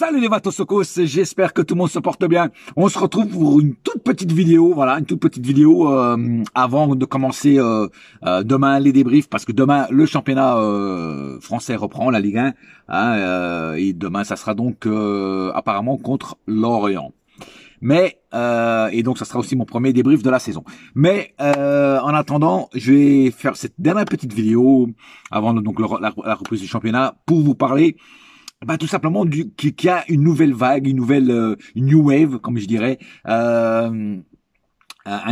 Salut les Vatosokos, j'espère que tout le monde se porte bien. On se retrouve pour une toute petite vidéo, voilà, une toute petite vidéo avant de commencer demain les débriefs, parce que demain le championnat français reprend, la Ligue 1, hein, et demain ça sera donc apparemment contre Lorient. Mais et donc ça sera aussi mon premier débrief de la saison. Mais en attendant, je vais faire cette dernière petite vidéo avant donc la reprise du championnat pour vous parler tout simplement qu'il y a une nouvelle vague, une nouvelle une new wave, comme je dirais, un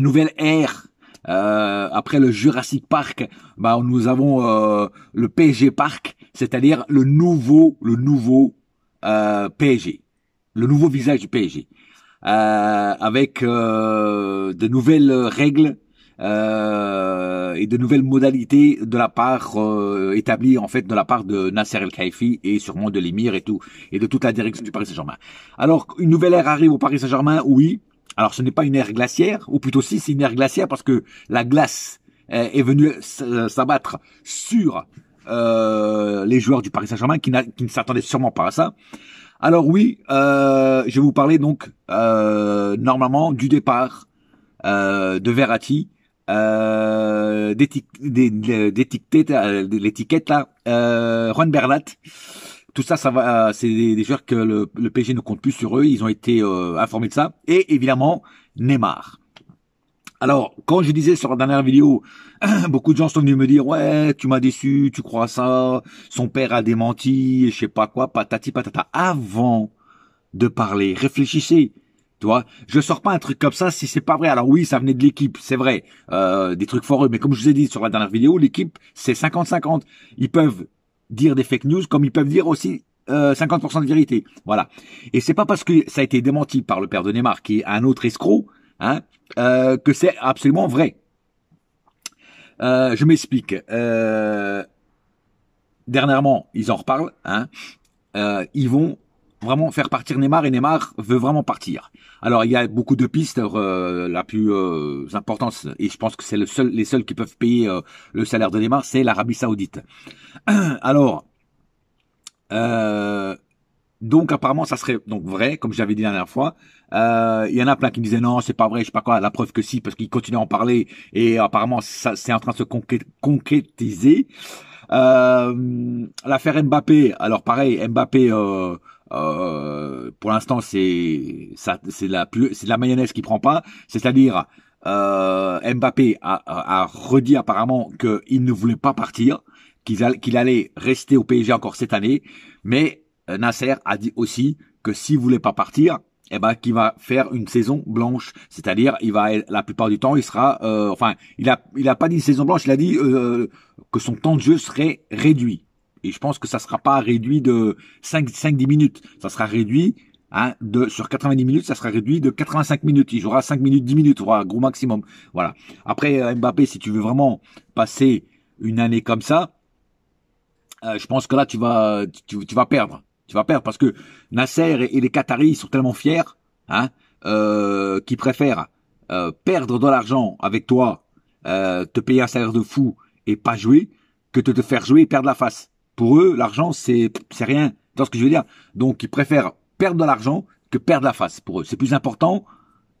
nouvel ère. Après le Jurassic Park, nous avons le PSG Park, c'est-à-dire le nouveau PSG, le nouveau visage du PSG, avec de nouvelles règles et de nouvelles modalités de la part établies en fait de la part de Nasser El Khelaifi et sûrement de l'émir et tout et de toute la direction du Paris Saint-Germain. Alors une nouvelle ère arrive au Paris Saint-Germain, oui. Alors ce n'est pas une ère glaciaire, ou plutôt si c'est une ère glaciaire parce que la glace est venue s'abattre sur les joueurs du Paris Saint-Germain qui ne s'attendaient sûrement pas à ça. Alors oui, je vais vous parler donc normalement du départ de Verratti, l'étiquette là, Juan Bernat. Tout ça, ça va, c'est des joueurs que le PSG ne compte plus sur eux. Ils ont été informés de ça. Et évidemment, Neymar. Alors, quand je disais sur la dernière vidéo, beaucoup de gens sont venus me dire, ouais, tu m'as déçu, tu crois ça, son père a démenti, je sais pas quoi, patati patata. Avant de parler, réfléchissez. Tu vois, je sors pas un truc comme ça si c'est pas vrai. Alors oui, ça venait de l'équipe, c'est vrai, des trucs foreux. Mais comme je vous ai dit sur la dernière vidéo, l'équipe, c'est 50-50. Ils peuvent dire des fake news comme ils peuvent dire aussi 50% de vérité. Voilà. Et c'est pas parce que ça a été démenti par le père de Neymar, qui est un autre escroc, hein, que c'est absolument vrai. Je m'explique. Dernièrement, ils en reparlent, hein. Ils vont vraiment faire partir Neymar et Neymar veut vraiment partir. Alors il y a beaucoup de pistes, la plus importante et je pense que c'est les seuls qui peuvent payer le salaire de Neymar, c'est l'Arabie Saoudite. Alors donc apparemment ça serait donc vrai, comme j'avais dit la dernière fois. Il y en a plein qui me disaient non c'est pas vrai, je sais pas quoi. La preuve que si, parce qu'ils continuent à en parler et apparemment ça c'est en train de se concrétiser. L'affaire Mbappé, alors pareil, Mbappé pour l'instant c'est la mayonnaise qui prend pas, c'est-à-dire Mbappé a redit apparemment qu'il ne voulait pas partir, qu'il allait rester au PSG encore cette année, mais Nasser a dit aussi que s'il voulait pas partir, qu'il va faire une saison blanche, c'est-à-dire la plupart du temps il sera il a pas dit une saison blanche, il a dit que son temps de jeu serait réduit. Et je pense que ça sera pas réduit de 5-10 minutes, ça sera réduit sur 90 minutes, ça sera réduit de 85 minutes. Il jouera 5 minutes, 10 minutes, voilà, gros maximum. Voilà. Après Mbappé, si tu veux vraiment passer une année comme ça, je pense que là tu vas perdre. Tu vas perdre parce que Nasser et les Qataris sont tellement fiers, qu'ils préfèrent perdre de l'argent avec toi, te payer un salaire de fou et pas jouer, que de te faire jouer et perdre la face. Pour eux, l'argent c'est rien. Tu vois ce que je veux dire? Donc ils préfèrent perdre de l'argent que perdre la face. Pour eux, c'est plus important.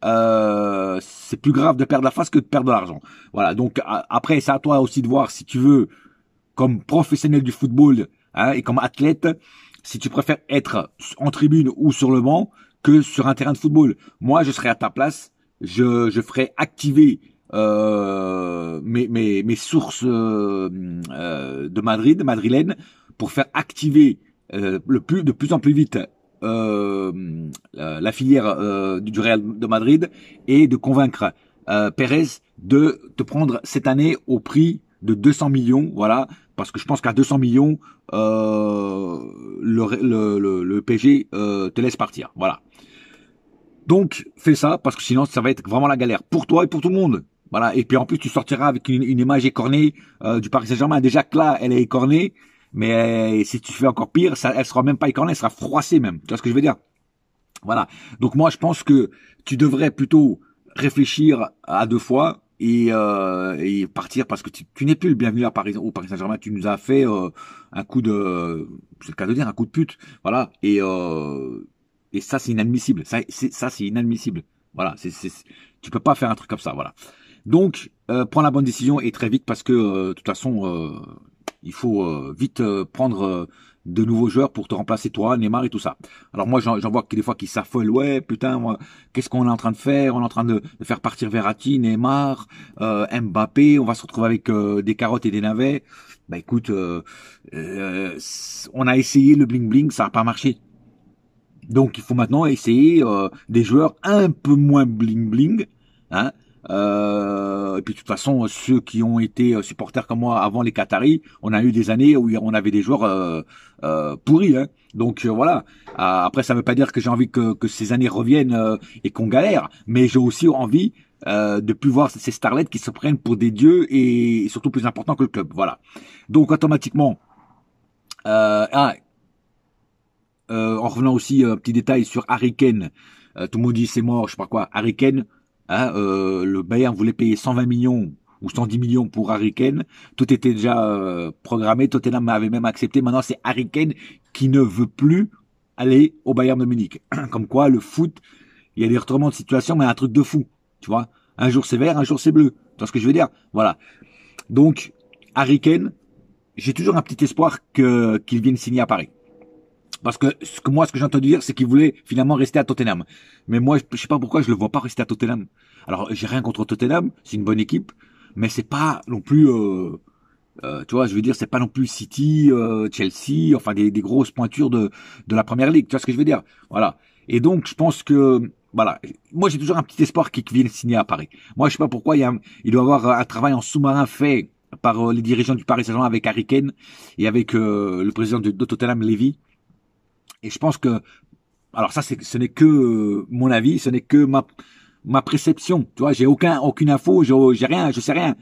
C'est plus grave de perdre la face que de perdre de l'argent. Voilà. Donc après, c'est à toi aussi de voir si tu veux, comme professionnel du football et comme athlète, si tu préfères être en tribune ou sur le banc que sur un terrain de football. Moi, je serais à ta place, je ferais activer mes sources de madrilènes, pour faire activer de plus en plus vite la filière du Real de Madrid et de convaincre Pérez de te prendre cette année au prix de 200 millions, voilà, parce que je pense qu'à 200 millions, le PSG te laisse partir, voilà. Donc, fais ça, parce que sinon, ça va être vraiment la galère pour toi et pour tout le monde. Voilà. Et puis en plus, tu sortiras avec une image écornée du Paris Saint-Germain. Déjà que là, elle est écornée, mais si tu fais encore pire, elle sera même pas écornée, elle sera froissée même. Tu vois ce que je veux dire? Voilà. Donc moi, je pense que tu devrais plutôt réfléchir à deux fois et partir parce que tu n'es plus le bienvenu à Paris, au Paris Saint-Germain. Tu nous as fait un coup de, c'est le cas de dire, un coup de pute, voilà. Et ça c'est inadmissible. Ça c'est inadmissible. Voilà, tu peux pas faire un truc comme ça, voilà. Donc prends la bonne décision et très vite parce que de toute façon il faut vite prendre de nouveaux joueurs pour te remplacer toi, Neymar et tout ça. Alors moi j'en vois que des fois qui s'affolent, ouais putain, moi, qu'est-ce qu'on est en train de faire? On est en train de faire partir Verratti, Neymar, Mbappé, on va se retrouver avec des carottes et des navets. Bah écoute, on a essayé le bling bling, ça n'a pas marché. Donc il faut maintenant essayer des joueurs un peu moins bling bling, hein. Et puis de toute façon, ceux qui ont été supporters comme moi avant les Qataris, on a eu des années où on avait des joueurs pourris. Hein. Donc voilà. Après, ça ne veut pas dire que j'ai envie que ces années reviennent et qu'on galère, mais j'ai aussi envie de plus voir ces starlets qui se prennent pour des dieux et surtout plus importants que le club. Voilà. Donc automatiquement. En revenant aussi, petit détail sur Harry Kane. Tout le monde dit c'est mort, je sais pas quoi. Harry Kane, hein, le Bayern voulait payer 120 millions ou 110 millions pour Harry Kane. Tout était déjà programmé. Tottenham avait même accepté. Maintenant, c'est Harry Kane qui ne veut plus aller au Bayern de Munich. Comme quoi, le foot, il y a des retournements de situation, mais un truc de fou. Tu vois, un jour c'est vert, un jour c'est bleu. Tu vois ce que je veux dire? Voilà. Donc, Harry Kane, j'ai toujours un petit espoir qu'il vienne signer à Paris. Parce que ce que j'ai entendu dire, c'est qu'il voulait finalement rester à Tottenham. Mais moi, je sais pas pourquoi je le vois pas rester à Tottenham. Alors, j'ai rien contre Tottenham, c'est une bonne équipe, mais c'est pas non plus, tu vois, je veux dire, c'est pas non plus City, Chelsea, enfin des grosses pointures de la Première Ligue. Tu vois ce que je veux dire? Voilà. Et donc, je pense que, voilà, moi j'ai toujours un petit espoir qu'il vienne signer à Paris. Moi, je sais pas pourquoi il doit y avoir un travail en sous-marin fait par les dirigeants du Paris Saint-Germain avec Harry Kane et avec le président de Tottenham, Levy. Et je pense que, alors ça, ce n'est que mon avis, ce n'est que ma perception. Tu vois, j'ai aucune info, j'ai rien, je sais rien.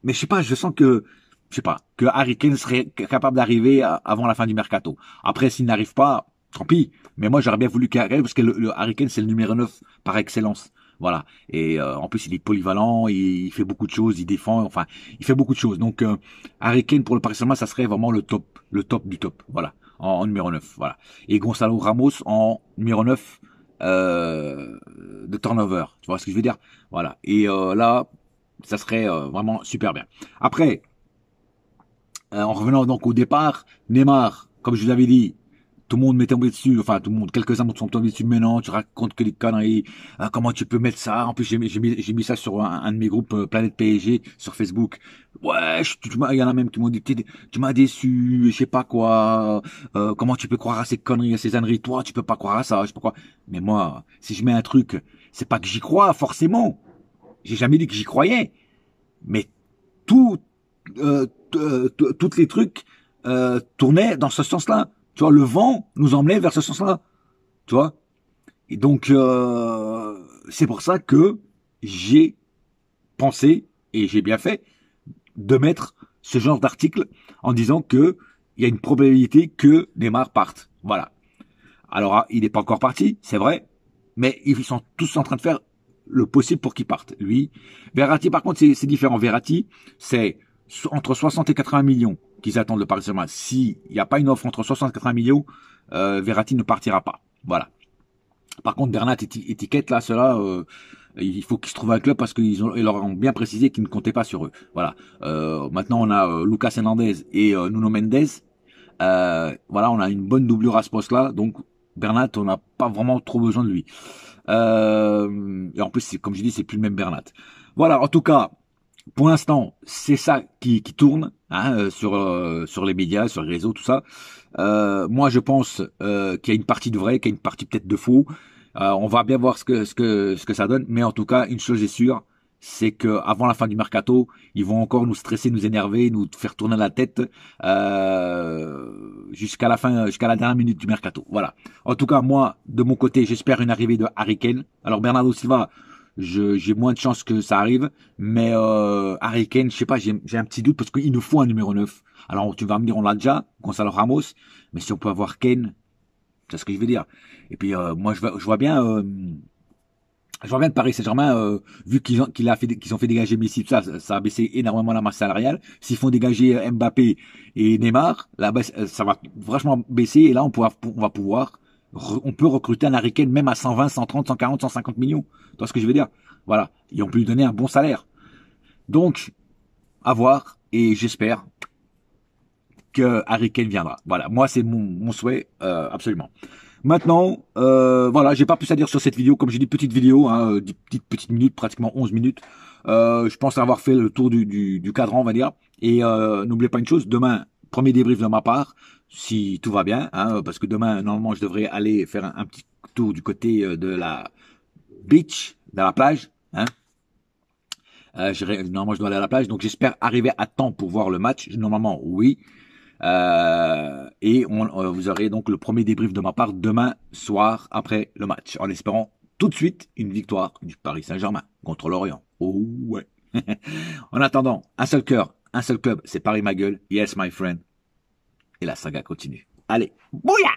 Mais je sais pas, je sens que, je sais pas, que Harry Kane serait capable d'arriver avant la fin du mercato. Après, s'il n'arrive pas, tant pis. Mais moi, j'aurais bien voulu qu'il arrive parce que le Harry Kane, c'est le numéro 9 par excellence. Voilà. Et en plus, il est polyvalent, il fait beaucoup de choses, il défend, enfin, il fait beaucoup de choses. Donc, Harry Kane pour le Paris Saint-Germain, ça serait vraiment le top du top. Voilà. En numéro 9. Voilà. Et Gonzalo Ramos en numéro 9 de turnover. Tu vois ce que je veux dire? Voilà. Et là, ça serait vraiment super bien. Après, en revenant donc au départ, Neymar, comme je vous l'avais dit, tout le monde m'est tombé dessus, enfin tout le monde, quelques-uns me sont tombés dessus, mais non, tu racontes que des conneries, comment tu peux mettre ça? En plus j'ai mis ça sur un de mes groupes Planète PSG sur Facebook. Ouais, il y en a même qui m'ont dit, tu m'as déçu, je sais pas quoi, comment tu peux croire à ces conneries, à ces âneries, toi tu peux pas croire à ça, je sais pas quoi. Mais moi, si je mets un truc, c'est pas que j'y crois forcément, j'ai jamais dit que j'y croyais, mais tout, toutes les trucs tournaient dans ce sens-là. Tu vois, le vent nous emmenait vers ce sens-là. Tu vois. Et donc, c'est pour ça que j'ai pensé, et j'ai bien fait, de mettre ce genre d'article en disant que il y a une probabilité que Neymar parte. Voilà. Alors, il n'est pas encore parti, c'est vrai, mais ils sont tous en train de faire le possible pour qu'il parte. Lui, Verratti, par contre, c'est différent. Verratti, c'est entre 60 et 80 millions qu'ils attendent le Paris Saint-Germain. S'il n'y a pas une offre entre 60 et 80 millions, Verratti ne partira pas. Voilà. Par contre, Bernat étiquette, là, cela, il faut qu'ils se trouvent un club parce qu'ils leur ont bien précisé qu'ils ne comptaient pas sur eux. Voilà. Maintenant, on a Lucas Hernandez et Nuno Mendes. Voilà, on a une bonne doublure à ce poste-là. Donc, Bernat, on n'a pas vraiment trop besoin de lui. Et en plus, comme je dis, c'est plus le même Bernat. Voilà, en tout cas, pour l'instant, c'est ça qui tourne hein, sur les médias, sur les réseaux, tout ça. Moi, je pense qu'il y a une partie de vrai, qu'il y a une partie peut-être de faux. On va bien voir ce que ça donne, mais en tout cas, une chose est sûre, c'est que avant la fin du mercato, ils vont encore nous stresser, nous énerver, nous faire tourner la tête jusqu'à la dernière minute du mercato. Voilà. En tout cas, moi, de mon côté, j'espère une arrivée de Harry Kane. Alors Bernardo Silva, j'ai moins de chances que ça arrive, mais Harry Kane, je sais pas, j'ai un petit doute parce qu'il nous faut un numéro 9. Alors tu vas me dire, on l'a déjà, Gonzalo Ramos, mais si on peut avoir Kane, c'est ce que je veux dire. Et puis moi je vois bien Je reviens de Paris Saint-Germain, vu qu'ils ont fait dégager Messi, tout ça, ça a baissé énormément la masse salariale. S'ils font dégager Mbappé et Neymar, là, ça va vachement baisser. Et là, on peut recruter un Harry Kane même à 120, 130, 140, 150 millions. Tu vois ce que je veux dire? Voilà. Et on peut lui donner un bon salaire. Donc, à voir. Et j'espère que Harry Kane viendra. Voilà. Moi, c'est mon souhait, absolument. Maintenant, voilà, j'ai pas plus à dire sur cette vidéo. Comme j'ai dit, petite vidéo, hein, petites minutes, pratiquement 11 minutes. Je pense avoir fait le tour du cadran, on va dire. Et n'oubliez pas une chose, demain, premier débrief de ma part, si tout va bien, hein, parce que demain, normalement, je devrais aller faire un petit tour du côté de la beach, de la plage. Hein. Normalement, je dois aller à la plage, donc j'espère arriver à temps pour voir le match. Normalement, oui. Et vous aurez donc le premier débrief de ma part demain soir après le match, en espérant tout de suite une victoire du Paris Saint-Germain contre l'Orient. Oh ouais. En attendant, un seul cœur, un seul club, c'est Paris ma gueule. Yes my friend. Et la saga continue. Allez, bouya!